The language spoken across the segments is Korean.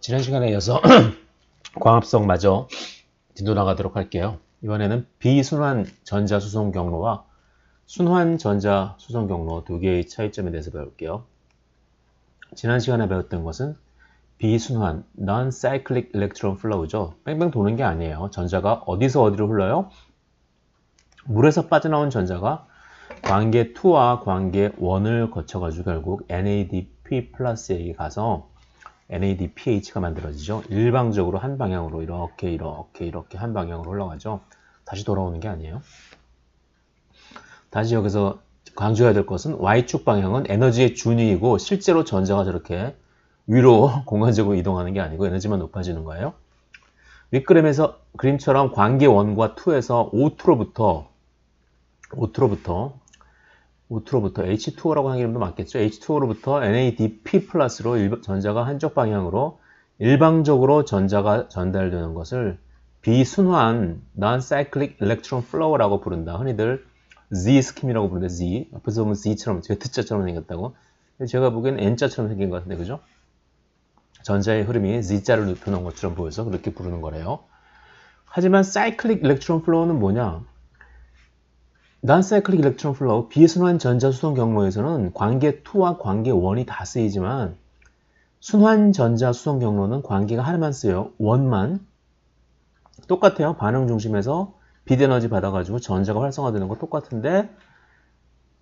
지난 시간에 이어서 광합성마저 뒤로 나가도록 할게요. 이번에는 비순환 전자 수송 경로와 순환 전자 수송 경로 두 개의 차이점에 대해서 배울게요. 지난 시간에 배웠던 것은 비순환, non-cyclic electron flow죠. 뺑뺑 도는 게 아니에요. 전자가 어디서 어디로 흘러요? 물에서 빠져나온 전자가 관계 2와 관계 1을 거쳐가지고 결국 NADP 플러스에 가서 NADPH가 만들어지죠. 일방적으로 한 방향으로 이렇게 한 방향으로 흘러가죠. 다시 돌아오는 게 아니에요. 다시 여기서 강조해야 될 것은 Y축 방향은 에너지의 준위이고 실제로 전자가 저렇게 위로 공간적으로 이동하는 게 아니고 에너지만 높아지는 거예요. 윗그림에서 그림처럼 관계 1과 2에서 O2로부터 H2O라고 하는 이름도 맞겠죠. H2O로부터 NADP 플러스로 전자가 한쪽 방향으로 일방적으로 전자가 전달되는 것을 비순환 non-cyclic electron flow라고 부른다. 흔히들 Z 스킴이라고 부르는데 Z 앞에서 보면 Z처럼 Z자처럼 생겼다고. 제가 보기엔 N자처럼 생긴 것 같은데 그죠? 전자의 흐름이 Z자를 눕혀놓은 것처럼 보여서 그렇게 부르는 거래요. 하지만 cyclic electron flow는 뭐냐? non-cyclic electron flow, 비순환 전자 수송 경로에서는 관계 2와 관계 1이 다 쓰이지만 순환 전자 수송 경로는 관계가 하나만 쓰여요. 1만. 똑같아요. 반응 중심에서 빛 에너지 받아가지고 전자가 활성화되는 거 똑같은데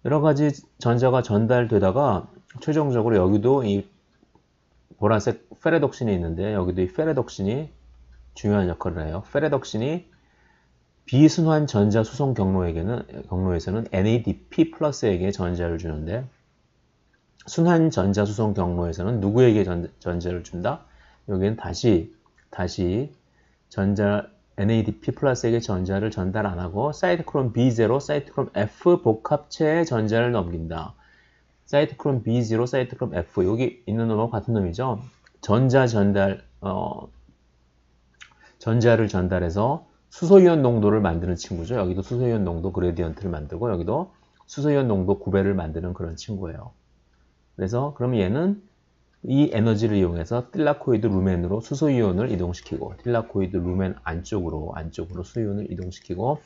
여러 가지 전자가 전달되다가 최종적으로 여기도 이 보라색 페레독신이 있는데 여기도 이 페레독신이 중요한 역할을 해요. 페레독신이 비순환 전자 수송 경로에서는 NADP 플러스에게 전자를 주는데 순환 전자 수송 경로에서는 누구에게 전자를 준다? 여기는 다시 전자 NADP 플러스에게 전자를 전달 안 하고 사이트크롬 B0, 사이트크롬 F 복합체에 전자를 넘긴다. 사이트크롬 B0, 사이트크롬 F 여기 있는 놈하고 같은 놈이죠. 전자를 전달해서 수소이온 농도를 만드는 친구죠. 여기도 수소이온 농도 그레디언트를 만들고 여기도 수소이온 농도 구배를 만드는 그런 친구예요. 그래서 그럼 얘는 이 에너지를 이용해서 틸라코이드 루멘으로 수소이온을 이동시키고 틸라코이드 루멘 안쪽으로 수소이온을 이동시키고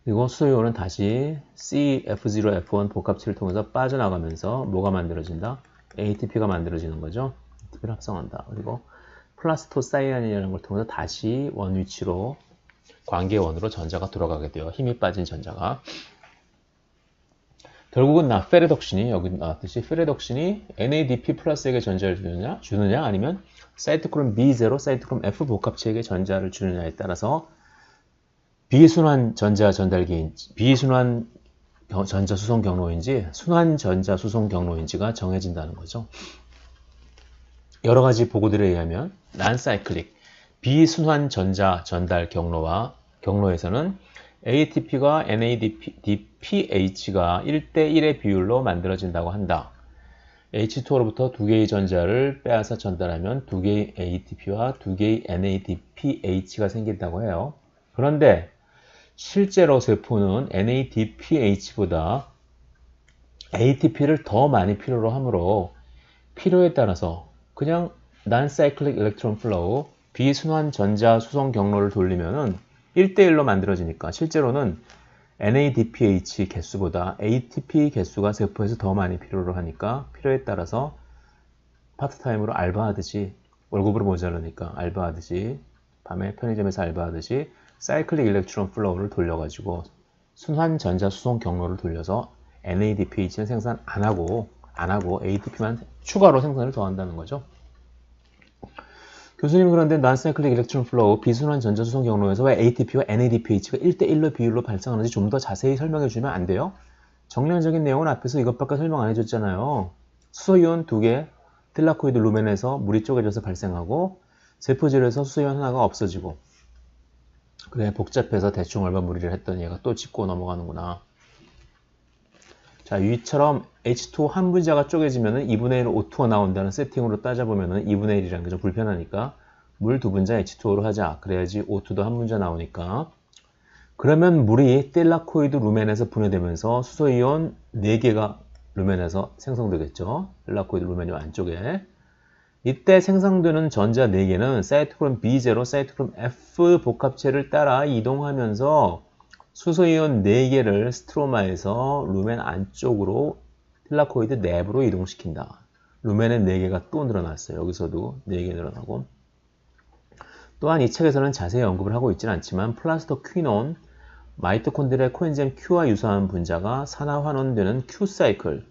그리고 수소이온은 다시 CF0F1 복합체를 통해서 빠져나가면서 뭐가 만들어진다? ATP가 만들어지는 거죠. ATP를 합성한다. 그리고 플라스토사이안이라는 걸 통해서 다시 원 위치로 관계 원으로 전자가 돌아가게 돼요. 힘이 빠진 전자가. 결국은 페레독신이 여기 나왔듯이 페레독신이 NADP 플러스에게 전자를 주느냐 아니면 사이트크롬 B0, 사이트크롬 F 복합체에게 전자를 주느냐에 따라서 비순환 전자 전달기인지 비순환 전자 수송 경로인지 순환 전자 수송 경로인지가 정해진다는 거죠. 여러 가지 보고들에 의하면 non-cyclic 비순환 전자 전달 경로에서는 ATP가 NADPH가 1대1의 비율로 만들어진다고 한다. H2O로부터 두 개의 전자를 빼앗아 전달하면 두 개의 ATP와 두 개의 NADPH가 생긴다고 해요. 그런데 실제로 세포는 NADPH보다 ATP를 더 많이 필요로 하므로 필요에 따라서 그냥 non-cyclic electron flow, 비순환 전자 수송 경로를 돌리면은 1대1로 만들어지니까 실제로는 NADPH 개수보다 ATP 개수가 세포에서 더 많이 필요로 하니까 필요에 따라서 파트타임으로 알바하듯이 월급으로 모자라니까 알바하듯이 밤에 편의점에서 알바하듯이 cyclic electron flow를 돌려가지고 순환 전자 수송 경로를 돌려서 NADPH는 생산 안 하고 ATP만 추가로 생산을 더 한다는 거죠. 교수님 그런데 non-cyclic electron flow 비순환 전자 수송 경로에서 왜 ATP와 NADPH가 1대1로 비율로 발생하는지 좀 더 자세히 설명해 주면 안 돼요? 정량적인 내용은 앞에서 이것밖에 설명 안 해줬잖아요. 수소이온 2개, 틸라코이드 루멘에서 물이 쪼개져서 발생하고 세포질에서 수소이온 하나가 없어지고 그래 복잡해서 대충 얼마무리를 했더니 얘가 또 짚고 넘어가는구나. 자, 위처럼 H2O 한 분자가 쪼개지면 2분의 1 O2가 나온다는 세팅으로 따져보면 2분의 1이라는 게 좀 불편하니까 물 두 분자 H2O로 하자. 그래야지 O2도 한 분자 나오니까. 그러면 물이 틸라코이드 루멘에서 분해되면서 수소이온 4개가 루멘에서 생성되겠죠. 틸라코이드 루멘이 안쪽에. 이때 생성되는 전자 4개는 사이토크롬 B0, 사이토크롬 F 복합체를 따라 이동하면서 수소이온 4개를 스트로마에서 루멘 안쪽으로 틸라코이드 내부로 이동시킨다. 루멘의 4개가 또 늘어났어요. 여기서도 4개 늘어나고. 또한 이 책에서는 자세히 언급을 하고 있지는 않지만 플라스토 퀴논, 마이토콘드리아 코엔자임 Q와 유사한 분자가 산화환원되는 Q사이클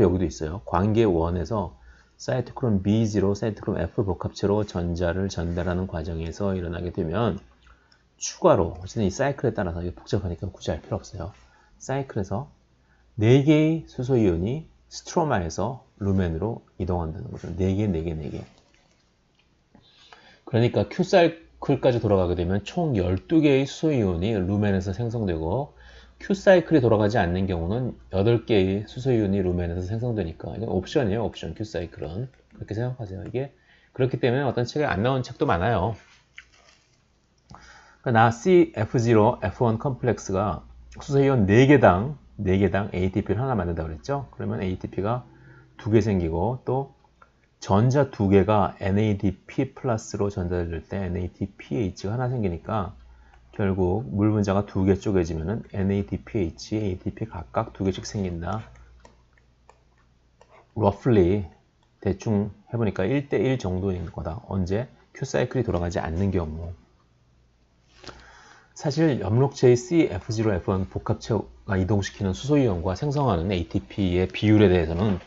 여기도 있어요. 관계 1에서 사이토크롬 B0, 사이토크롬 F 복합체로 전자를 전달하는 과정에서 일어나게 되면 추가로 어쨌든 이 사이클에 따라서 이게 복잡하니까 굳이 할 필요 없어요. 사이클에서 4개의 수소이온이 스트로마에서 루멘으로 이동한다는 거죠. 4개. 그러니까 Q사이클까지 돌아가게 되면 총 12개의 수소이온이 루멘에서 생성되고 Q사이클이 돌아가지 않는 경우는 8개의 수소이온이 루멘에서 생성되니까 이건 옵션이에요. 옵션 Q사이클은. 그렇게 생각하세요. 이게 그렇기 때문에 어떤 책에 안 나온 책도 많아요. 나 CF0, F1 컴플렉스가 수소이온 4개당 ATP를 하나 만든다고 그랬죠? 그러면 ATP가 2개 생기고 또 전자 2개가 NADP 플러스로 전달될 때 NADPH가 하나 생기니까 결국 물 분자가 2개 쪼개지면은 NADPH, ATP 각각 2개씩 생긴다. roughly 대충 해보니까 1대1 정도인 거다. 언제? Q사이클이 돌아가지 않는 경우. 사실 염록체의 CF0, F1 복합체가 이동시키는 수소이온과 생성하는 ATP의 비율에 대해서는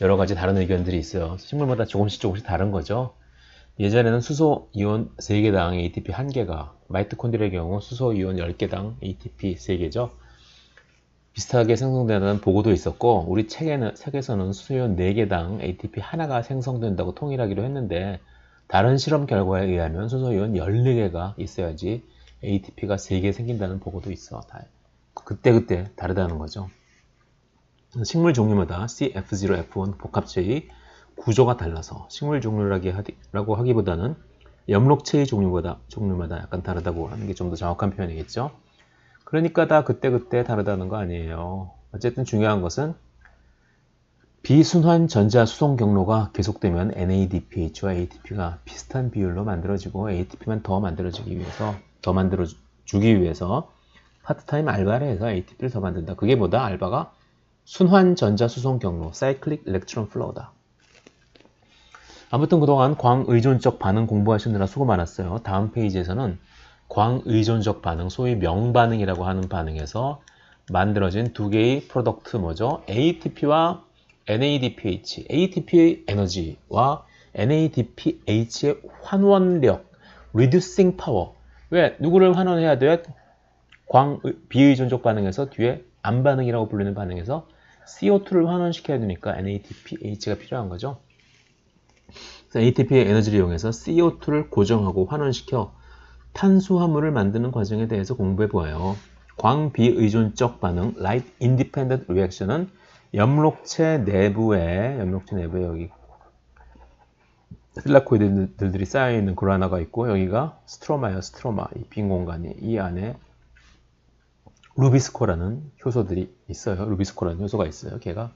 여러 가지 다른 의견들이 있어요. 식물마다 조금씩 다른 거죠. 예전에는 수소이온 3개당 ATP 1개가, 마이토콘드리아의 경우 수소이온 10개당 ATP 3개죠. 비슷하게 생성되는 보고도 있었고 우리 책에서는 수소이온 4개당 ATP 하나가 생성된다고 통일하기로 했는데 다른 실험 결과에 의하면 수소이온 14개가 있어야지 ATP가 3개 생긴다는 보고도 있어. 그때 다르다는 거죠. 식물 종류마다 CF0, F1 복합체의 구조가 달라서 식물 종류라고 하기보다는 염록체의 종류마다 약간 다르다고 하는 게 좀 더 정확한 표현이겠죠. 그러니까 다 그때 다르다는 거 아니에요. 어쨌든 중요한 것은 비순환 전자 수송 경로가 계속되면 NADPH와 ATP가 비슷한 비율로 만들어지고 ATP만 더 만들어주기 위해서 파트타임 알바를 해서 ATP를 더 만든다. 그게 뭐다? 알바가 순환 전자 수송 경로, Cyclic Electron Flow다. 아무튼 그동안 광의존적 반응 공부하시느라 수고 많았어요. 다음 페이지에서는 광의존적 반응, 소위 명반응이라고 하는 반응에서 만들어진 2개의 프로덕트 뭐죠? ATP와 NADPH, ATP의 에너지와 NADPH의 환원력, Reducing Power. 왜? 누구를 환원해야 돼? 비의존적 반응에서 뒤에 암반응이라고 불리는 반응에서 CO2를 환원시켜야 되니까 NADPH가 필요한 거죠. 그래서 ATP의 에너지를 이용해서 CO2를 고정하고 환원시켜 탄수화물을 만드는 과정에 대해서 공부해 보아요. 광비의존적 반응, Light Independent Reaction은 염록체 내부에 여기 틸라코이드들이 쌓여있는 그라나가 있고 여기가 스트로마예요. 스트로마. 이 빈 공간이 이 안에 루비스코라는 효소들이 있어요. 루비스코라는 효소가 있어요. 걔가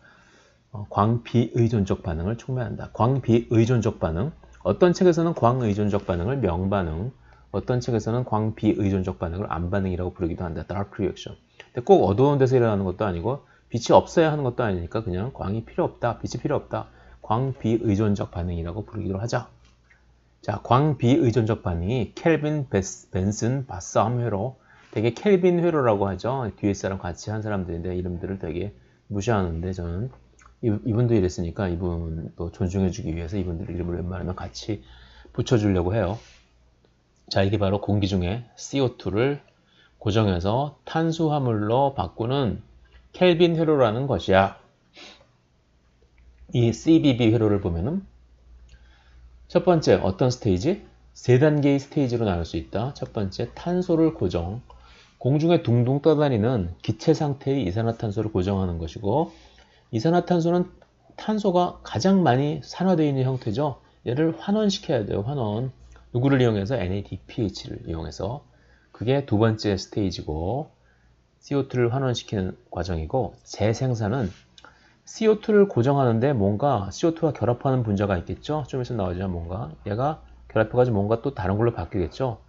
광비의존적 반응을 촉매한다. 광비의존적 반응. 어떤 책에서는 광의존적 반응을 명반응, 어떤 책에서는 광비의존적 반응을 암반응이라고 부르기도 한다. Dark reaction. 근데 꼭 어두운 데서 일어나는 것도 아니고 빛이 없어야 하는 것도 아니니까 그냥 광이 필요 없다. 빛이 필요 없다. 광비의존적 반응이라고 부르기로 하자. 자, 광비의존적 반응이 켈빈, 벤슨, 바썸 회로, 되게 켈빈 회로라고 하죠. 뒤에 사람 같이 한 사람들인데 이름들을 되게 무시하는데 저는 이분도 이랬으니까 이분도 존중해주기 위해서 이분들 이름을 웬만하면 같이 붙여주려고 해요. 자, 이게 바로 공기 중에 CO2를 고정해서 탄수화물로 바꾸는 켈빈 회로라는 것이야. 이 CBB 회로를 보면은 첫 번째 어떤 스테이지? 3단계의 스테이지로 나눌 수 있다. 첫 번째 탄소를 고정. 공중에 둥둥 떠다니는 기체 상태의 이산화탄소를 고정하는 것이고 이산화탄소는 탄소가 가장 많이 산화되어 있는 형태죠. 얘를 환원시켜야 돼요. 환원. 누구를 이용해서? NADPH를 이용해서. 그게 두 번째 스테이지고 CO2를 환원시키는 과정이고 재생산은 CO2를 고정하는데 뭔가 CO2와 결합하는 분자가 있겠죠? 좀 있으면 나오죠, 뭔가. 얘가 결합해가지고 뭔가 또 다른 걸로 바뀌겠죠?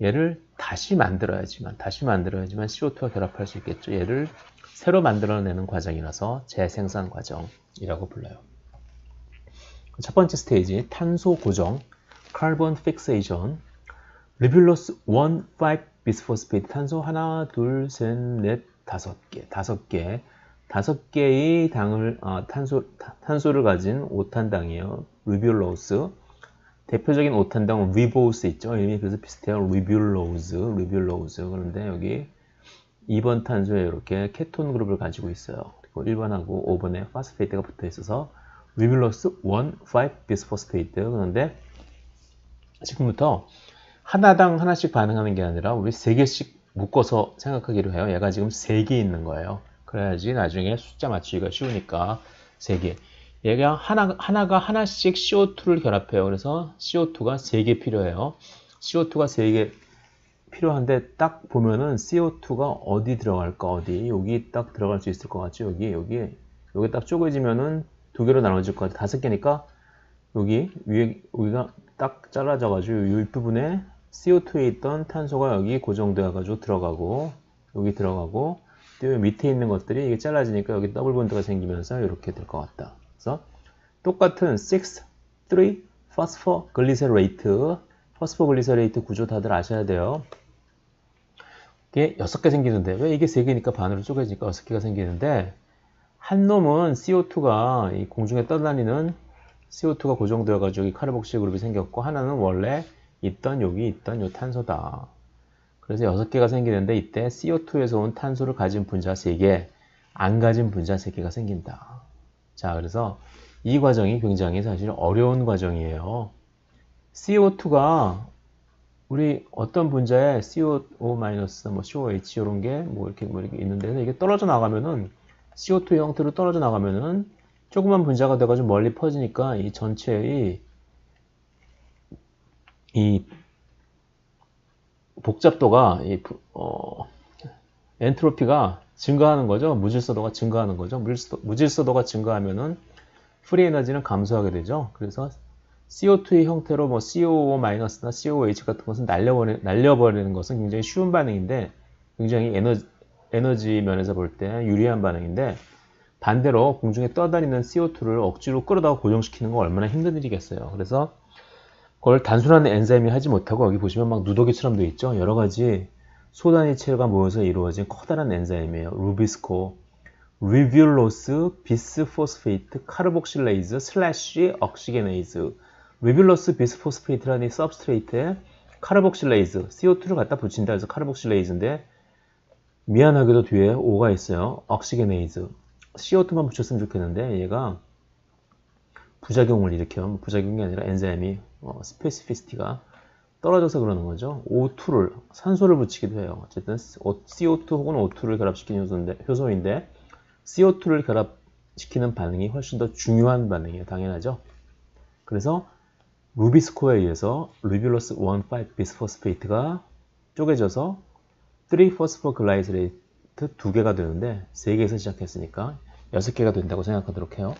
얘를 다시 만들어야지만 CO2와 결합할 수 있겠죠? 얘를 새로 만들어내는 과정이라서 재생산 과정이라고 불러요. 첫 번째 스테이지, 탄소 고정, carbon fixation, 리뷸러스 1,5-비스포스페이트 탄소 하나, 둘, 셋, 넷, 다섯 개의 탄소를 가진 5탄당이에요. 리뷸러스. 대표적인 5탄당은 리보스 있죠. 이름이 그래서 비슷해요. 리뷸러스. 그런데 여기 2번 탄소에 이렇게 케톤 그룹을 가지고 있어요. 그리고 1번하고 5번에 파스페이트가 붙어 있어서 리뷸러스 1,5-비스포스페이트. 그런데 지금부터 하나당 하나씩 반응하는 게 아니라 우리 3개씩 묶어서 생각하기로 해요. 얘가 지금 3개 있는 거예요. 그래야지 나중에 숫자 맞추기가 쉬우니까 3개. 얘가 하나가 하나씩 CO2를 결합해요. 그래서 CO2가 3개 필요해요. CO2가 3개 필요한데 딱 보면은 CO2가 어디 들어갈까? 어디? 여기 딱 들어갈 수 있을 것 같죠? 여기 딱 쪼개지면은 2개로 나눠질 것 같아요. 5개니까 여기 위에 여기가 딱 잘라져가지고 이 부분에 CO2에 있던 탄소가 여기 고정되어가지고 들어가고 여기 들어가고 또 밑에 있는 것들이 이게 잘라지니까 여기 더블 본드가 생기면서 이렇게 될 것 같다. 그래서 똑같은 6, 3, 포스포글리세레이트 포스포글리세레이트 구조 다들 아셔야 돼요. 이게 6개 생기는데 왜 이게 3개니까 반으로 쪼개지니까 6개가 생기는데 한 놈은 CO2가 이 공중에 떠다니는 CO2가 고정되어 가지고 카르복실 그룹이 생겼고 하나는 원래 여기 있던 요 탄소다. 그래서 6개가 생기는데 이때 CO2에서 온 탄소를 가진 분자 3개, 안 가진 분자 3개가 생긴다. 자, 그래서 이 과정이 굉장히 사실 어려운 과정이에요. CO2가 우리 어떤 분자에 CO2- 뭐 COH 이런 게 뭐 이렇게 있는데 이게 떨어져 나가면은 CO2 형태로 떨어져 나가면은 조그만 분자가 돼가지고 멀리 퍼지니까 이 전체의 이 복잡도가 엔트로피가 증가하는 거죠. 무질서도가 증가하는 거죠. 무질서도가 증가하면은 프리 에너지는 감소하게 되죠. 그래서 CO2의 형태로 뭐 CO2- 나 COH 같은 것은 날려버리는 것은 굉장히 쉬운 반응인데 굉장히 에너지 면에서 볼 때 유리한 반응인데 반대로 공중에 떠다니는 CO2를 억지로 끌어다가 고정시키는 건 얼마나 힘든 일이겠어요. 그래서 그걸 단순한 엔자임이 하지 못하고 여기 보시면 막 누더기처럼 되어 있죠. 여러 가지 소단위체가 모여서 이루어진 커다란 엔자임이에요. 루비스코, 리뷸러스 비스포스페이트 카르복실레이즈 슬래시 억시게네이즈. 리뷸러스 비스포스페이트라는 이 सब스트레이트에 카르복실레이즈, CO2를 갖다 붙인다 해서 카르복실레이즈인데 미안하게도 뒤에 O가 있어요. 억시게네이즈. CO2만 붙였으면 좋겠는데 얘가 부작용을 일으켜. 부작용이 아니라 엔자임이 스페시피시티가 떨어져서 그러는 거죠. O2를 산소를 붙이기도 해요. 어쨌든 CO2 혹은 O2를 결합시키는 효소인데 CO2를 결합시키는 반응이 훨씬 더 중요한 반응이에요. 당연하죠. 그래서 루비스코에 의해서 리뷸러스 1,5-비스포스페이트가 쪼개져서 3-포스포글라이세레이트 2개가 되는데 3개에서 시작했으니까 6개가 된다고 생각하도록 해요.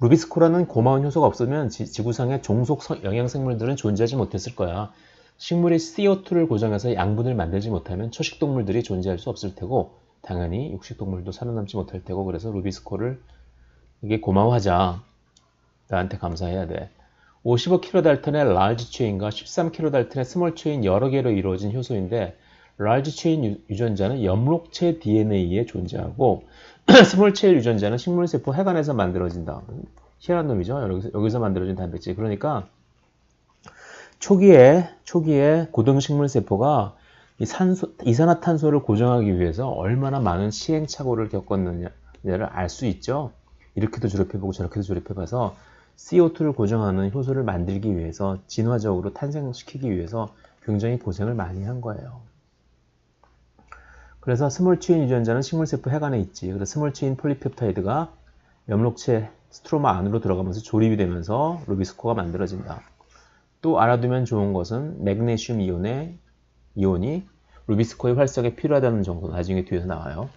루비스코라는 고마운 효소가 없으면 지구상의 종속 영양생물들은 존재하지 못했을 거야. 식물이 CO2를 고정해서 양분을 만들지 못하면 초식동물들이 존재할 수 없을 테고 당연히 육식동물도 살아남지 못할 테고 그래서 루비스코를 이게 고마워하자. 나한테 감사해야 돼. 55kD의 large chain과 13kD의 small chain 여러 개로 이루어진 효소인데 large chain 유전자는 엽록체 DNA에 존재하고 스몰 체인 유전자는 식물세포 해관에서 만들어진다. 희한한 놈이죠. 여기서 만들어진 단백질. 그러니까 초기에 고등식물세포가 이산화탄소를 고정하기 위해서 얼마나 많은 시행착오를 겪었느냐를 알 수 있죠. 이렇게도 조립해보고 저렇게도 조립해봐서 CO2를 고정하는 효소를 만들기 위해서 진화적으로 탄생시키기 위해서 굉장히 고생을 많이 한 거예요. 그래서 스몰 체인 유전자는 식물세포 해관에 있지. 그래서 스몰 체인 폴리펩타이드가 엽록체 스트로마 안으로 들어가면서 조립이 되면서 루비스코가 만들어진다. 또 알아두면 좋은 것은 매그네슘 이온이 루비스코의 활성에 필요하다는 정도 나중에 뒤에서 나와요.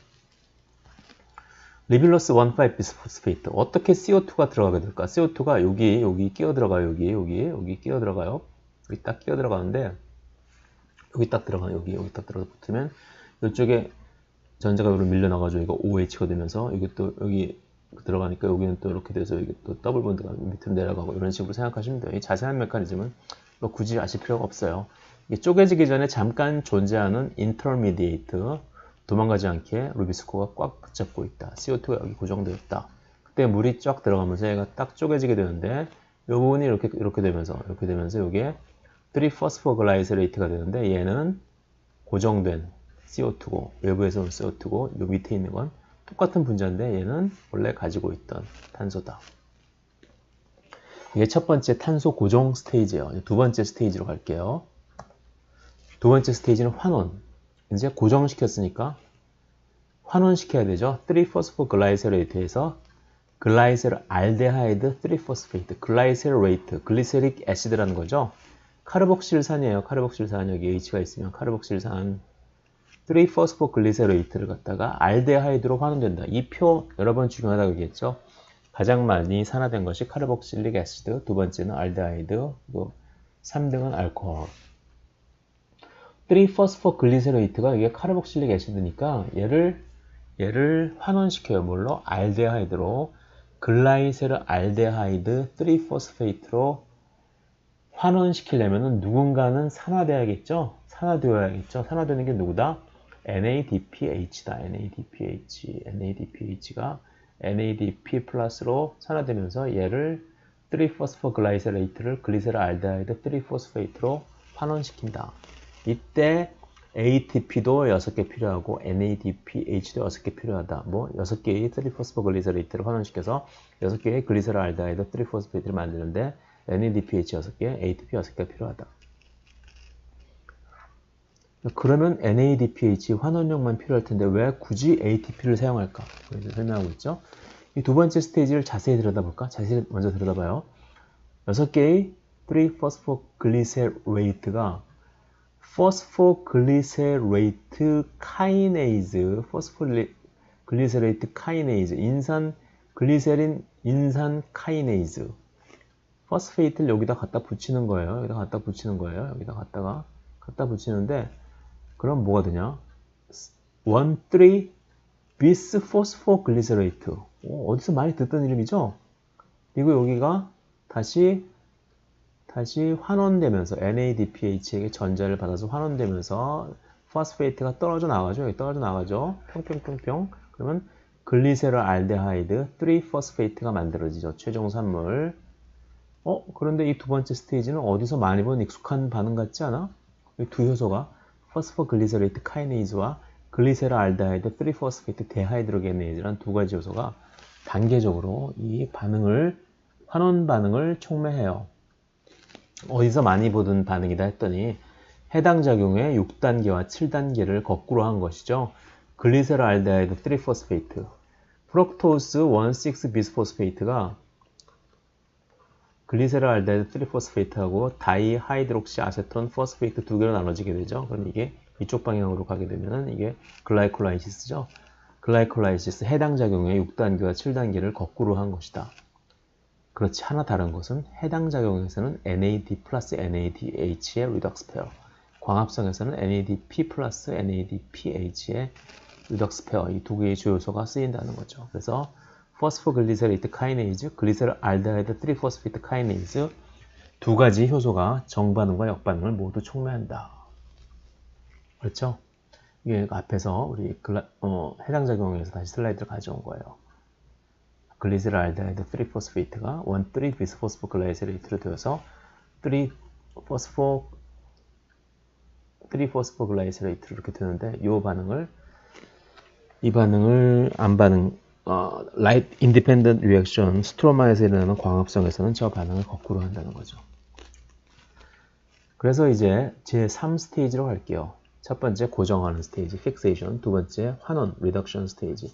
리빌러스 1,5-비스포스페이트. 어떻게 CO2가 들어가게 될까? CO2가 여기 끼어 들어가요. 여기 끼어 들어가요. 여기 딱 끼어 들어가는데, 여기 딱 들어가 붙으면, 이쪽에 전자가 여기로 밀려나가지고 이거 OH가 되면서, 이게 또 여기 들어가니까 여기는 또 이렇게 돼서 이게 또 더블 본드가 밑으로 내려가고 이런 식으로 생각하시면 돼요. 이 자세한 메커니즘은 뭐 굳이 아실 필요가 없어요. 이게 쪼개지기 전에 잠깐 존재하는 인터미디에이트, 도망가지 않게 루비스코가 꽉 붙잡고 있다. CO2가 여기 고정되어 있다. 그때 물이 쫙 들어가면서 얘가 딱 쪼개지게 되는데 이 부분이 이렇게 되면서 이게 3-포스포글라이세레이트가 되는데 얘는 고정된 CO2고 외부에서 온 CO2고 요 밑에 있는 건 똑같은 분자인데 얘는 원래 가지고 있던 탄소다. 이게 첫 번째 탄소 고정 스테이지예요. 두 번째 스테이지로 갈게요. 두 번째 스테이지는 환원. 이제 고정시켰으니까 환원시켜야 되죠. 3-포스포글라이세레이트에서 글라이세르 알데하이드 3-포스페이트, 글라이세레이트, 글리세릭 애시드라는 거죠. 카르복실산이에요. 카르복실산 여기 H가 있으면 카르복실산 3-포스포글리세레이트를 갖다가 알데하이드로 환원된다. 이 표 여러 번 중요하다고 얘기했죠. 가장 많이 산화된 것이 카르복실릭 애시드, 두 번째는 알데하이드, 그리고 3등은 알코올. 3-포스포글리세레이트가 이게 카르복실릭 애시드니까 얘를 환원시켜요. 뭘로? 알데하이드로. 글라이세르 알데하이드 3-포스페이트로 환원시키려면 누군가는 산화되어야겠죠? 산화되는 게 누구다? NADPH다. NADPH가 NADP 플러스로 산화되면서 얘를 3-포스포글라이세레이트를 글리세르 알데하이드 3-포스페이트로 환원시킨다. 이때 ATP도 6개 필요하고 NADPH도 6개 필요하다. 뭐 6개의 3-포스포글리세레이트를 환원시켜서 6개의 글리세르 알데하이드 3-포스페이트를 만드는데 NADPH 6개, ATP 6개가 필요하다. 그러면 NADPH 환원용만 필요할 텐데 왜 굳이 ATP를 사용할까? 이제 설명하고 있죠. 이 두 번째 스테이지를 자세히 들여다볼까? 자세히 먼저 들여다봐요. 6개의 3-포스포글리세레이트가 포스포글리세레이트 카이네이즈, 포스포글리세레이트 카이네이즈, 인산 글리세린 인산 카이네이즈. 포스페이트를 여기다 갖다 붙이는 거예요. 여기다 갖다 붙이는데 그럼 뭐가 되냐? 1,3-비스포스포글리세레이트. 어디서 많이 듣던 이름이죠? 그리고 여기가 다시 환원되면서 NADPH에게 전자를 받아서 환원되면서 포스페이트가 떨어져 나가죠. 평평평평. 그러면 글리세르 알데하이드 3-포스페이트가 만들어지죠. 최종 산물. 그런데 이 두 번째 스테이지는 어디서 많이 본 익숙한 반응 같지 않아? 이 두 효소가 포스포글리세레이트 카이네이즈와 글리세르 알데하이드 3-포스페이트 데하이드로게네이즈라는 두 가지 요소가 단계적으로 이 환원 반응을 촉매해요. 어디서 많이 보던 반응이다 했더니 해당 작용의 6단계와 7단계를 거꾸로 한 것이죠. 글리세르 알데하이드 3-포스페이트, 프록토스 1,6-비스포스페이트가 글리세르 알데하이드 3-포스페이트하고 다이하이드록시 아세톤 포스페이트 두 개로 나눠지게 되죠. 그럼 이게 이쪽 방향으로 가게 되면은 이게 글라이콜라이시스죠. 글라이콜라이시스 해당 작용의 6단계와 7단계를 거꾸로 한 것이다. 그렇지 하나 다른 것은 해당 작용에서는 NAD 플러스 NADH의 리덕스 페어, 광합성에서는 NADP 플러스 NADPH의 리덕스 페어, 이 두 개의 주요소가 쓰인다는 거죠. 그래서 포스포글리세레이트 카이네이즈, 글리세르 알데하이드 3-포스페이트 카이네이즈 두 가지 효소가 정반응과 역반응을 모두 촉매한다. 그렇죠? 이게 앞에서 우리 해당 작용에서 다시 슬라이드를 가져온 거예요. 글리세르 알데하이드 3-포스페이트가 1,3-비스포스포글라이세레이트로 되어서 3-포스포글라이세레이트로 이렇게 되는데 이 반응을 라이트 인디펜던트 리액션 스트로마에서 일어나는 광합성에서는 저 반응을 거꾸로 한다는 거죠. 그래서 이제 제3 스테이지로 갈게요. 첫 번째 고정하는 스테이지, 픽세이션. 두 번째 환원, 리덕션 스테이지.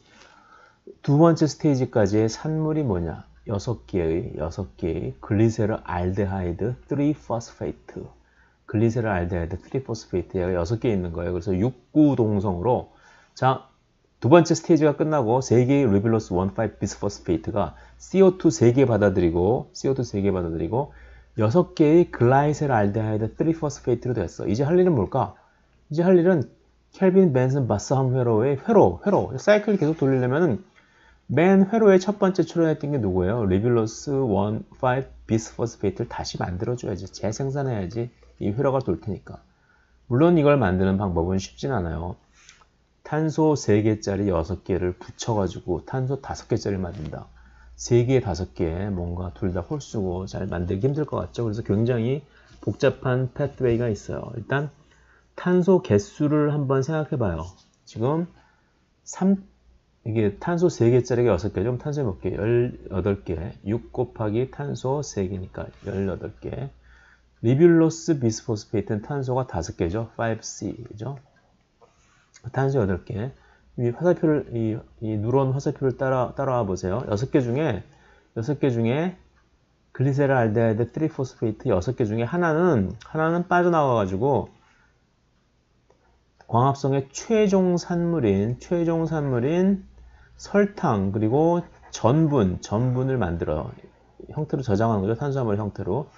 두 번째 스테이지까지의 산물이 뭐냐? 6개의 글리세르 알데하이드 3-포스페이트. 글리세르 알데하이드 3-포스페이트가 6개 있는 거예요. 그래서 6구동성으로 자, 두 번째 스테이지가 끝나고 3개의 리빌로스 1,5 비스포스페이트가 CO2 3개 받아들이고 6개의 글라이셀 알데하이드 3포스페이트로 됐어. 이제 할 일은 뭘까? 이제 할 일은 켈빈 벤슨 바스함 회로의 회로 사이클을 계속 돌리려면은 맨 회로의 첫 번째 출연했던 게 누구예요? 리빌로스 1,5 비스포스페이트를 다시 만들어줘야지. 재생산해야지. 이 회로가 돌 테니까. 물론 이걸 만드는 방법은 쉽진 않아요. 탄소 3개짜리 6개를 붙여가지고 탄소 5개짜리 만든다. 3개, 5개 뭔가 둘 다 홀수고 잘 만들기 힘들 것 같죠? 그래서 굉장히 복잡한 패스웨이가 있어요. 일단 탄소 개수를 한번 생각해 봐요. 지금 이게 탄소 3개짜리가 6개, 그럼 탄소 몇 개? 18개. 6 곱하기 탄소 3개니까 18개. 리뷸로스 비스포스페이트는 탄소가 5개죠. 5C, 그죠? 탄소 8개. 이 화살표를, 이 누런 화살표를 따라와 보세요. 6개 중에 글리세롤 알데하이드 3포스페이트 6개 중에 하나는 빠져나와가지고 광합성의 최종 산물인 설탕 그리고 전분을 만들어요. 형태로 저장하는 거죠. 탄수화물 형태로.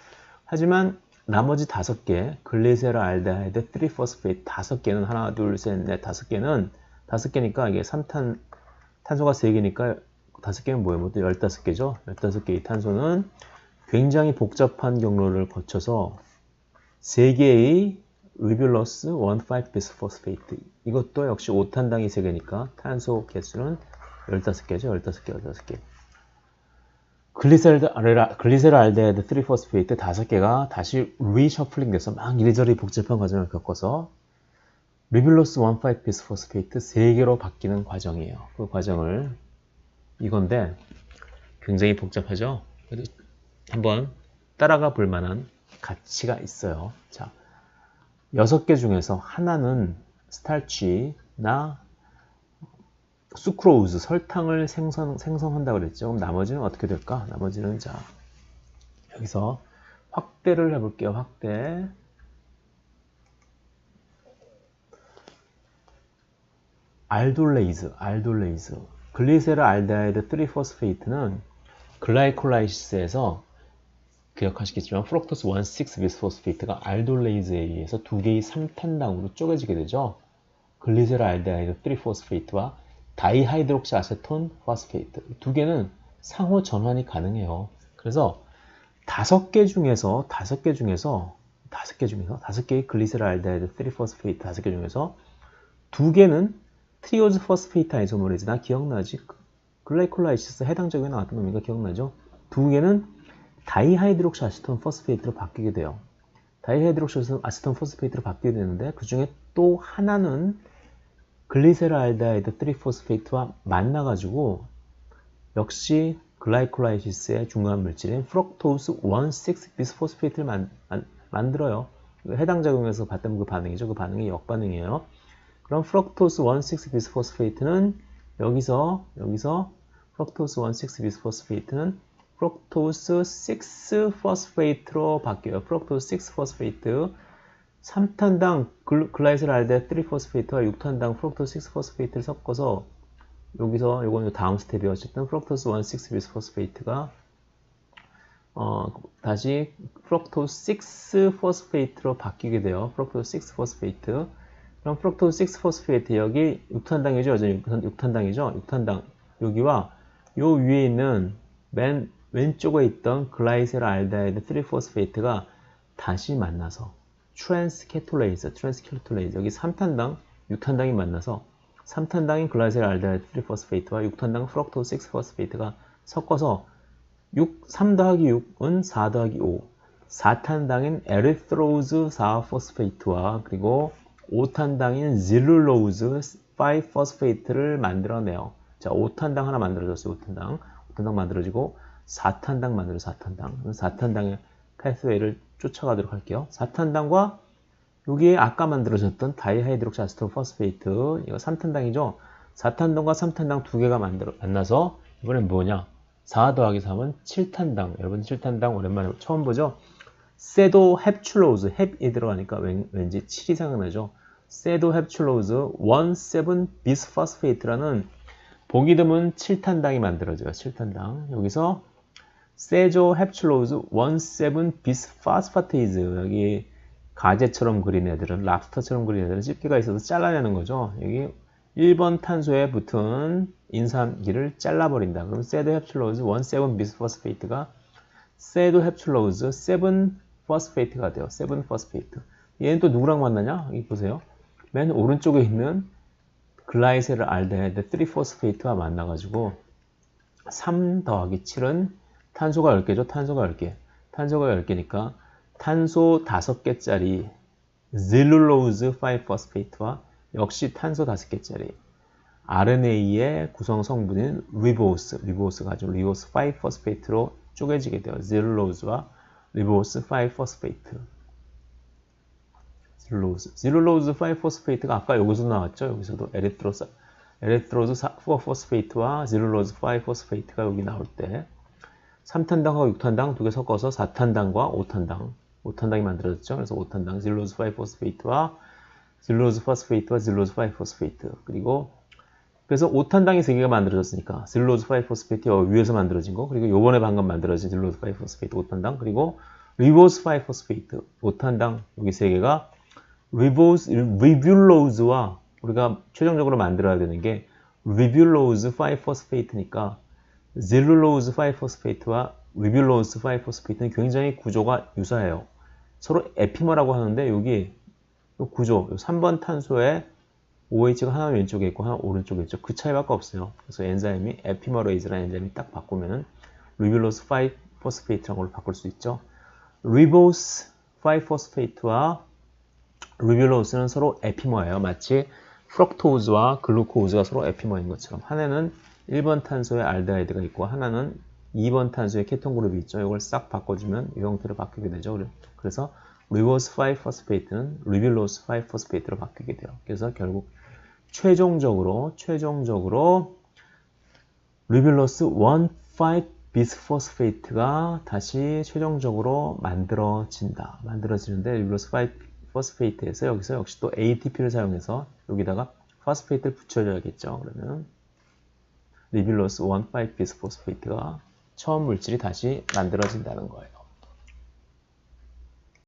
하지만 나머지 5개 글리세롤 알데하이드 3포스페이트 5개는 하나, 둘, 셋, 넷, 5개니까 이게 탄소가 3개니까 5개는 뭐예요? 모두 15개죠. 15개의 탄소는 굉장히 복잡한 경로를 거쳐서 3개의 리뷸로스 1,5 비스포스페이트 이것도 역시 5탄당이 3개니까 탄소 개수는 15개죠. 15개. 글리세롤 알데하이드 3포스페이트 5개가 다시 리셔플링 돼서 막 이리저리 복잡한 과정을 겪어서 리뷸로스 1,5 비스포스페이트 3개로 바뀌는 과정이에요. 그 과정을 이건데 굉장히 복잡하죠? 한번 따라가 볼 만한 가치가 있어요. 자, 6개 중에서 하나는 스타치나 수크로우즈, 설탕을 생성한다고 그랬죠. 그럼 나머지는 어떻게 될까? 나머지는 자, 여기서 확대를 해볼게요. 확대. 알돌레이즈. 글리세롤 알데하이드 3포스페이트는 글라이콜라이시스에서 기억하시겠지만 프럭토스 1,6 비스포스페이트가 알돌레이즈에 의해서 2개의 3탄당으로 쪼개지게 되죠. 글리세롤 알데하이드 3포스페이트와 다이하이드록시 아세톤 포스페이트 2개는 상호 전환이 가능해요. 그래서 5개 중에서 5개의 글리세롤 알데하이드 3포스페이트 5개 중에서 2개는 트리오즈 포스페이트 아이소머레이즈. 나 기억나지? 글라이콜라이시스 해당 적용에 나왔던 놈인가 기억나죠? 2개는 다이하이드록시 아세톤 포스페이트로 바뀌게 돼요. 다이하이드록시 아세톤 포스페이트로 바뀌게 되는데 그 중에 또 하나는 글리세롤 알데하이드 3포스페이트와 만나가지고 역시 글라이콜라이시스의 중간 물질인 프럭토스 1,6 비스포스페이트를 만들어요. 해당 작용에서 봤던 그 반응이죠. 그 반응이 역반응이에요. 그럼 프럭토스 1,6 비스포스페이트는 여기서 프럭토스 1,6 비스포스페이트는 프럭토스 6 포스페이트로 바뀌어요. 프럭토스 6 포스페이트 3탄당 글라이세롤 알데하이드 3포스페이트와 6탄당 프럭토스 6 포스페이트를 섞어서 여기서 이거는 다음 스텝이 어쨌든 프럭토스 1,6 비스포스페이트가 다시 프럭토스 6 포스페이트로 바뀌게 돼요. 프럭토스 6 포스페이트. 그럼 프럭토스 6 포스페이트 여기 6탄당이죠. 6탄당이죠. 6탄당 여기와 요 위에 있는 맨 왼쪽에 있던 글라이세롤 알데하이드 3포스페이트가 다시 만나서 트랜스케톨레이즈 여기 3탄당 6탄당이 만나서 3탄당인 글라이세롤 알데하이드 3포스페이트와 6탄당 프럭토스 6 포스페이트가 섞어서 3 더하기 6은 4 더하기 5 4탄당인 에리트로즈 4포스페이트와 그리고 5탄당인 질룰로즈 5포스페이트를 만들어내요. 자, 5탄당 하나 만들어졌어요. 5탄당 만들어지고 4탄당 만들어요. 4탄당의 패스웨이를 쫓아가도록 할게요. 4탄당과 여기에 아까 만들어졌던 다이하이드록시 아세톤 포스페이트 이거 3탄당이죠. 4탄당과 3탄당 2개가 만나서 이번엔 뭐냐? 4 더하기 3은 7탄당. 여러분 7탄당 오랜만에 처음 보죠? 세도 헵출로즈 헵이 들어가니까 왠지 7이 생각나죠? 세도헵출로즈 1,7-비스포스페이트라는 보기 드문 7탄당이 만들어져요. 7탄당. 여기서 세조헵출로즈 1,7-비스포스파테이즈 여기 가재처럼 그린 애들은 랍스터처럼 그린 애들은 집게가 있어서 잘라내는 거죠. 여기 1번 탄소에 붙은 인산기를 잘라버린다. 그럼 세도헵출로즈 1,7-비스포스페이트가 세도헵출로즈 7-포스페이트가 돼요. 7-포스페이트. 얘는 또 누구랑 만나냐? 여기 보세요. 맨 오른쪽에 있는 글라이세르 알데하이드 3-포스페이트와 만나가지고 3 더하기 7은 탄소가 10개죠. 탄소가 10개. 탄소가 10개니까 탄소 5개짜리 젤룰로즈 5-포스페이트와 역시 탄소 5개짜리 RNA의 구성 성분인 리보스가 가지고 리보스 5-포스페이트로 쪼개지게 돼요. 젤룰로즈와 리보스 5-포스페이트. 젤룰로즈 5-포스페이트가 아까 여기서 나왔죠. 여기서도 에리트로즈 4-포스페이트와 젤룰로즈 5-포스페이트가 여기 나올 때 3탄당과 6탄당 두 개 섞어서 4탄당과 5탄당이 만들어졌죠. 그래서 5탄당 젤룰로즈 5-포스페이트와 젤룰로즈 포스페이트와 젤룰로즈 5-포스페이트 그리고 그래서 5탄당이 3개가 만들어졌으니까 젤룰로즈 5-포스페이트 위에서 만들어진 거 그리고 요번에 방금 만들어진 젤룰로즈 5-포스페이트 5탄당 그리고 리보스 5-포스페이트 5탄당 여기 3개가 리뷸로즈와 우리가 최종적으로 만들어야 되는 게 리뷸로즈 5-포스페이트니까 젤룰로즈 5-포스페이트와 리뷸로즈 5-포스페이트는 굉장히 구조가 유사해요. 서로 에피머라고 하는데 여기 구조 3번 탄소에 OH가 하나 왼쪽에 있고 하나 오른쪽에 있죠. 그 차이밖에 없어요. 그래서 엔자임이 에피머레이즈라는 엔자임이 딱 바꾸면은 리뷸로즈 5-포스페이트라는 걸로 바꿀 수 있죠. 리보스 5-포스페이트와 리뷸로스는 서로 에피머예요. 마치 프럭토즈와 글루코즈가 서로 에피머인 것처럼 하나는 1번 탄소에 알데하이드가 있고 하나는 2번 탄소에 케톤 그룹이 있죠. 이걸 싹 바꿔주면 이 형태로 바뀌게 되죠. 그래서 리보스 5-포스페이트는 리뷸로스 5-포스페이트로 바뀌게 돼요. 그래서 결국 최종적으로 리뷸로스 1,5-비스포스페이트가 다시 최종적으로 만들어지는데 리뷸로스 5-포스페이트에서 여기서 역시 또 ATP를 사용해서 여기다가 포스페이트를 붙여줘야겠죠. 그러면 리뷸로스 1,5-비스포스페이트가 처음 물질이 다시 만들어진다는 거예요.